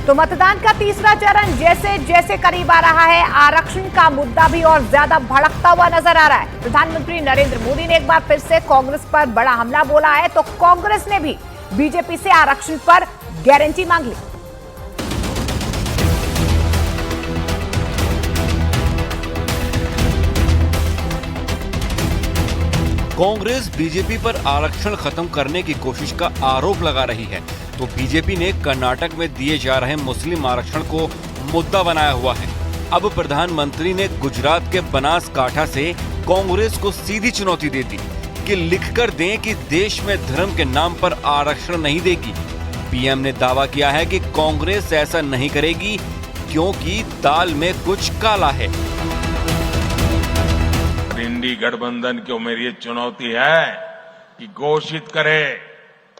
तो मतदान का तीसरा चरण जैसे जैसे करीब आ रहा है, आरक्षण का मुद्दा भी और ज्यादा भड़कता हुआ नजर आ रहा है। प्रधानमंत्री नरेंद्र मोदी ने एक बार फिर से कांग्रेस पर बड़ा हमला बोला है, तो कांग्रेस ने भी बीजेपी से आरक्षण पर गारंटी मांग ली। कांग्रेस बीजेपी पर आरक्षण खत्म करने की कोशिश का आरोप लगा रही है, तो बीजेपी ने कर्नाटक में दिए जा रहे मुस्लिम आरक्षण को मुद्दा बनाया हुआ है। अब प्रधानमंत्री ने गुजरात के बनासकांठा से कांग्रेस को सीधी चुनौती दे दी कि लिखकर दें कि देश में धर्म के नाम पर आरक्षण नहीं देगी। पीएम ने दावा किया है कि कांग्रेस ऐसा नहीं करेगी क्योंकि दाल में कुछ काला है। इंडी गठबंधन को मेरी ये चुनौती है कि घोषित करे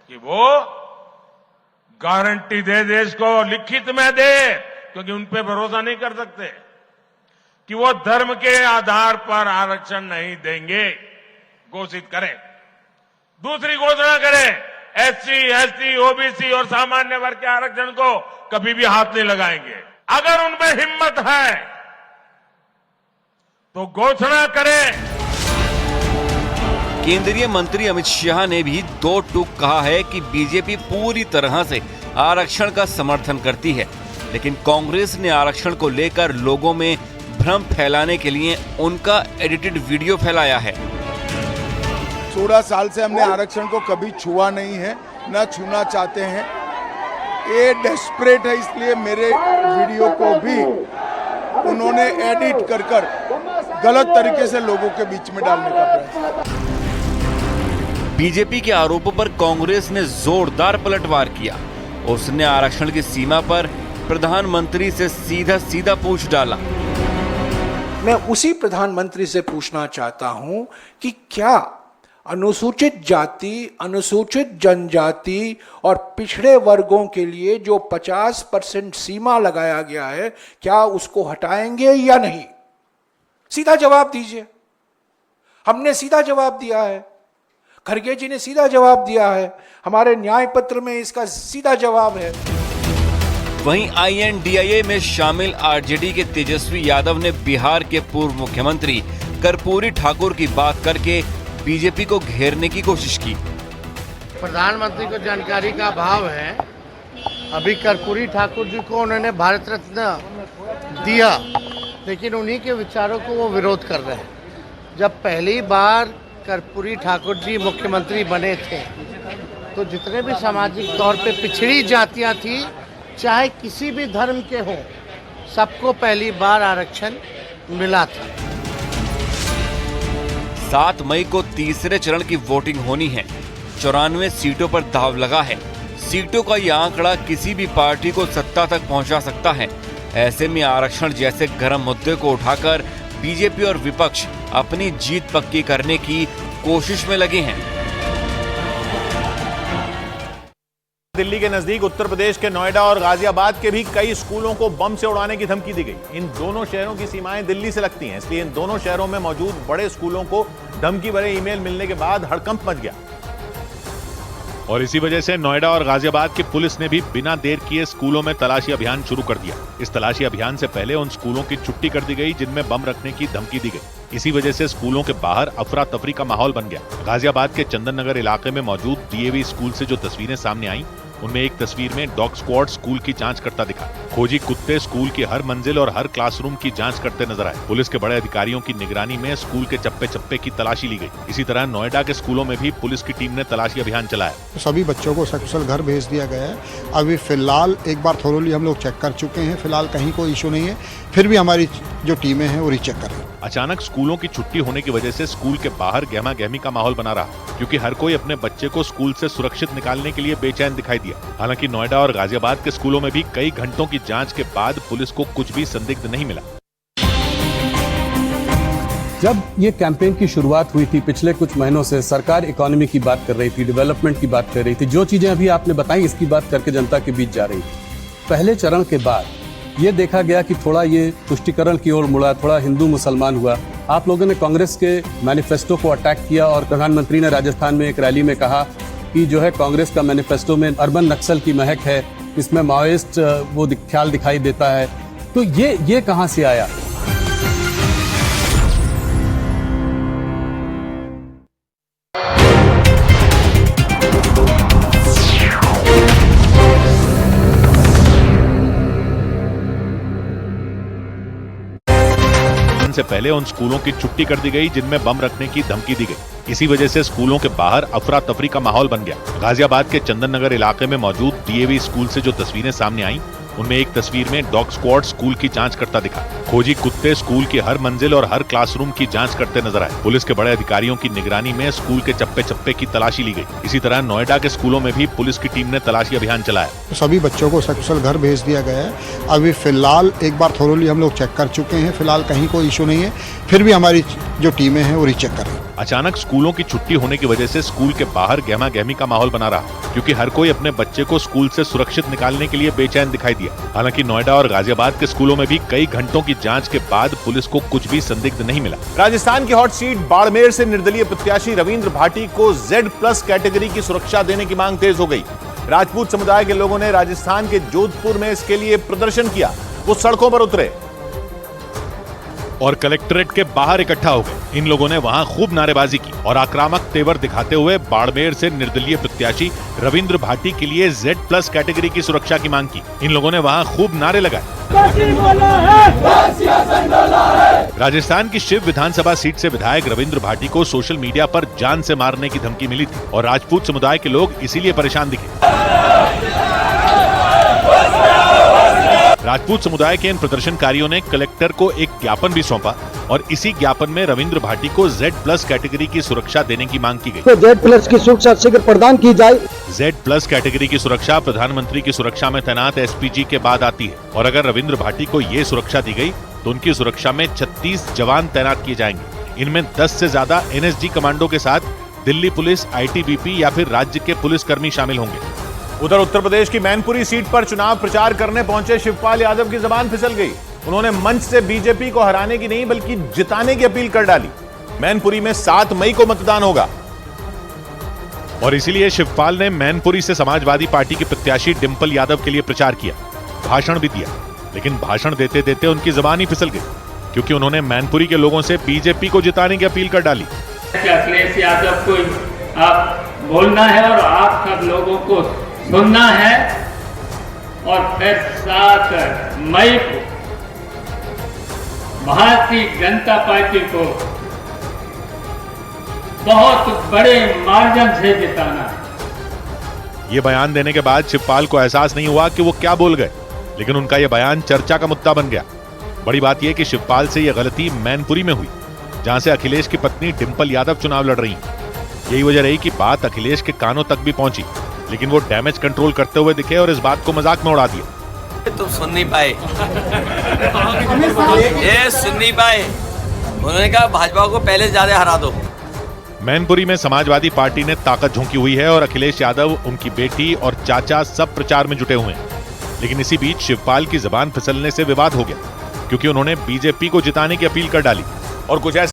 कि वो गारंटी दे देश को, लिखित में दे, क्योंकि उन पे भरोसा नहीं कर सकते, कि वो धर्म के आधार पर आरक्षण नहीं देंगे। घोषित करें। दूसरी घोषणा करें, एससी, एसटी, ओबीसी और सामान्य वर्ग के आरक्षण को कभी भी हाथ नहीं लगाएंगे। अगर उनमें हिम्मत है तो घोषणा करें। केंद्रीय मंत्री अमित शाह ने भी दो टूक कहा है कि बीजेपी पूरी तरह से आरक्षण का समर्थन करती है, लेकिन कांग्रेस ने आरक्षण को लेकर लोगों में भ्रम फैलाने के लिए उनका एडिटेड वीडियो फैलाया है। 16 साल से हमने आरक्षण को कभी छुआ नहीं है, न छूना चाहते हैं। ये डेस्परेट है, इसलिए मेरे वीडियो को भी उन्होंने एडिट कर गलत तरीके से लोगों के बीच में डालने का प्रयास। बीजेपी के आरोपों पर कांग्रेस ने जोरदार पलटवार किया। उसने आरक्षण की सीमा पर प्रधानमंत्री से सीधा पूछ डाला। मैं उसी प्रधानमंत्री से पूछना चाहता हूं कि क्या अनुसूचित जाति, अनुसूचित जनजाति और पिछड़े वर्गों के लिए जो 50% सीमा लगाया गया है, क्या उसको हटाएंगे या नहीं? सीधा जवाब दीजिए। हमने सीधा जवाब दिया है, खड़गे जी ने सीधा जवाब दिया है, हमारे न्याय पत्र में इसका सीधा जवाब है। वहीं INDIA में शामिल आरजेडी के तेजस्वी यादव ने बिहार के पूर्व मुख्यमंत्री कर्पूरी ठाकुर की बात करके बीजेपी को घेरने की कोशिश की। प्रधानमंत्री को जानकारी का अभाव है। अभी कर्पूरी ठाकुर जी को उन्होंने भारत रत्न दिया, लेकिन उन्हीं के विचारों को वो विरोध कर रहे हैं। जब पहली बार कर्पूरी ठाकुर जी मुख्यमंत्री बने थे, तो जितने भी सामाजिक तौर पे पिछड़ी जातियां थी, चाहे किसी भी धर्म के हों, सबको पहली बार आरक्षण मिला था। 7 मई को तीसरे चरण की वोटिंग होनी है। 94 सीटों पर दाव लगा है। सीटों का यह आंकड़ा किसी भी पार्टी को सत्ता तक पहुंचा सकता है। ऐसे में आरक्षण जैसे गर्म मुद्दे को उठाकर बीजेपी और विपक्ष अपनी जीत पक्की करने की कोशिश में लगे हैं। दिल्ली के नजदीक उत्तर प्रदेश के नोएडा और गाजियाबाद के भी कई स्कूलों को बम से उड़ाने की धमकी दी गई। इन दोनों शहरों की सीमाएं दिल्ली से लगती हैं, इसलिए इन दोनों शहरों में मौजूद बड़े स्कूलों को धमकी भरे ईमेल मिलने के बाद हड़कंप मच गया। और इसी वजह से नोएडा और गाजियाबाद की पुलिस ने भी बिना देर किए स्कूलों में तलाशी अभियान शुरू कर दिया। इस तलाशी अभियान से पहले उन स्कूलों की छुट्टी कर दी गई जिनमें बम रखने की धमकी दी गई। इसी वजह से स्कूलों के बाहर अफरा तफरी का माहौल बन गया। गाजियाबाद के चंदन नगर इलाके में मौजूद DAV स्कूल से जो तस्वीरें सामने आई, उनमें एक तस्वीर में डॉग स्क्वाड स्कूल की जांच करता दिखा। खोजी कुत्ते स्कूल की हर मंजिल और हर क्लासरूम की जांच करते नजर आए। पुलिस के बड़े अधिकारियों की निगरानी में स्कूल के चप्पे चप्पे की तलाशी ली गई। इसी तरह नोएडा के स्कूलों में भी पुलिस की टीम ने तलाशी अभियान चलाया। सभी बच्चों को सकुशल घर भेज दिया गया है। अभी फिलहाल एक बार थोरोली हम लोग चेक कर चुके हैं, फिलहाल कहीं कोई इशू नहीं है। फिर भी हमारी जो टीमें हैं वो रीचेक कर रही हैं। अचानक स्कूलों की छुट्टी होने की वजह से स्कूल के बाहर गहमा गहमी का माहौल बना रहा, क्योंकि हर कोई अपने बच्चे को स्कूल से सुरक्षित निकालने के लिए बेचैन दिखाई दिया। हालांकि नोएडा और गाजियाबाद के स्कूलों में भी कई घंटों की जांच के बाद पुलिस को कुछ भी संदिग्ध नहीं मिला। जब ये कैंपेन की शुरुआत हुई थी, पिछले कुछ महीनों से सरकार इकोनॉमी की बात कर रही थी, डेवलपमेंट की बात कर रही थी। जो चीजें अभी आपने बताई, इसकी बात करके जनता के बीच जा रही थी। पहले चरण के बाद ये देखा गया कि थोड़ा ये तुष्टीकरण की ओर मुड़ा, थोड़ा हिंदू मुसलमान हुआ। आप लोगों ने कांग्रेस के मैनिफेस्टो को अटैक किया और प्रधानमंत्री ने राजस्थान में एक रैली में कहा कि जो है कांग्रेस का मैनिफेस्टो में अर्बन नक्सल की महक है, इसमें माओइस्ट वो ख्याल दिखाई देता है, तो ये कहां से आया? से पहले उन स्कूलों की छुट्टी कर दी गई जिनमें बम रखने की धमकी दी गई। इसी वजह से स्कूलों के बाहर अफरा तफरी का माहौल बन गया। गाजियाबाद के चंदन नगर इलाके में मौजूद डीएवी स्कूल से जो तस्वीरें सामने आई, उनमें एक तस्वीर में डॉग स्क्वाड स्कूल की जांच करता दिखा। खोजी कुत्ते स्कूल की हर मंजिल और हर क्लासरूम की जांच करते नजर आए। पुलिस के बड़े अधिकारियों की निगरानी में स्कूल के चप्पे चप्पे की तलाशी ली गई। इसी तरह नोएडा के स्कूलों में भी पुलिस की टीम ने तलाशी अभियान चलाया। सभी बच्चों को सकुशल घर भेज दिया गया है। अभी फिलहाल एक बार थोरोली हम लोग चेक कर चुके हैं, फिलहाल कहीं कोई इशू नहीं है। फिर भी हमारी जो टीमें हैं वो रीचेक कर रही हैं। अचानक स्कूलों की छुट्टी होने की वजह से स्कूल के बाहर गहमा गहमी का माहौल बना रहा, क्योंकि हर कोई अपने बच्चे को स्कूल से सुरक्षित निकालने के लिए बेचैन दिखाई दिया। हालांकि नोएडा और गाजियाबाद के स्कूलों में भी कई घंटों की जांच के बाद पुलिस को कुछ भी संदिग्ध नहीं मिला। राजस्थान की हॉट सीट बाड़मेर से निर्दलीय प्रत्याशी रविंद्र भाटी को Z+ कैटेगरी की सुरक्षा देने की मांग तेज हो गई। राजपूत समुदाय के लोगों ने राजस्थान के जोधपुर में इसके लिए प्रदर्शन किया। वो सड़कों पर उतरे और कलेक्ट्रेट के बाहर इकट्ठा हो गए। इन लोगों ने वहां खूब नारेबाजी की और आक्रामक तेवर दिखाते हुए बाड़मेर से निर्दलीय प्रत्याशी रविंद्र भाटी के लिए Z+ कैटेगरी की सुरक्षा की मांग की। इन लोगों ने वहां खूब नारे लगाए। राजस्थान की शिव विधानसभा सीट से विधायक रविंद्र भाटी को सोशल मीडिया पर जान से मारने की धमकी मिली थी और राजपूत समुदाय के लोग इसीलिए परेशान दिखे। राजपूत समुदाय के इन प्रदर्शनकारियों ने कलेक्टर को एक ज्ञापन भी सौंपा और इसी ज्ञापन में रविंद्र भाटी को Z+ कैटेगरी की सुरक्षा देने की मांग की गई। Z+ की सुरक्षा शीघ्र प्रदान की जाए। Z+ कैटेगरी की सुरक्षा प्रधानमंत्री की सुरक्षा में तैनात SPG के बाद आती है और अगर रविंद्र भाटी को ये सुरक्षा दी गई तो उनकी सुरक्षा में 36 जवान तैनात किए जाएंगे। इनमें 10 से ज्यादा NSG कमांडो के साथ दिल्ली पुलिस, ITBP या फिर राज्य के पुलिसकर्मी शामिल होंगे। उधर उत्तर प्रदेश की मैनपुरी सीट पर चुनाव प्रचार करने पहुंचे शिवपाल यादव की जबान फिसल गई। उन्होंने मंच से बीजेपी को हराने की नहीं बल्कि जिताने की अपील कर डाली। मैनपुरी में 7 मई को मतदान होगा और इसीलिए शिवपाल ने मैनपुरी से समाजवादी पार्टी की प्रत्याशी डिंपल यादव के लिए प्रचार किया, भाषण भी दिया, लेकिन भाषण देते देते उनकी जबान ही फिसल गई क्योंकि उन्होंने मैनपुरी के लोगों से बीजेपी को जिताने की अपील कर डाली। अखिलेश यादव को आप बोलना है और आप सब लोगों को सुनना है और फिर 7 मई को भारतीय जनता पार्टी को बहुत बड़े मार्जिन से जिताना है। ये बयान देने के बाद शिवपाल को एहसास नहीं हुआ कि वो क्या बोल गए, लेकिन उनका ये बयान चर्चा का मुद्दा बन गया। बड़ी बात यह कि शिवपाल से यह गलती मैनपुरी में हुई, जहां से अखिलेश की पत्नी डिंपल यादव चुनाव लड़ रही हैं। यही वजह रही कि बात अखिलेश के कानों तक भी पहुंची, लेकिन वो डैमेज कंट्रोल करते हुए दिखे और इस बात को मजाक में उड़ा दिया। तुम सुन नहीं पाए, ये सुन नहीं पाए। उन्होंने कहा भाजपा को पहले ज्यादा हरा दो। मैनपुरी में समाजवादी पार्टी ने ताकत झोंकी हुई है और अखिलेश यादव, उनकी बेटी और चाचा सब प्रचार में जुटे हुए हैं। लेकिन इसी बीच शिवपाल की जबान फिसलने से विवाद हो गया क्योंकि उन्होंने बीजेपी को जिताने की अपील कर डाली और कुछ ऐसा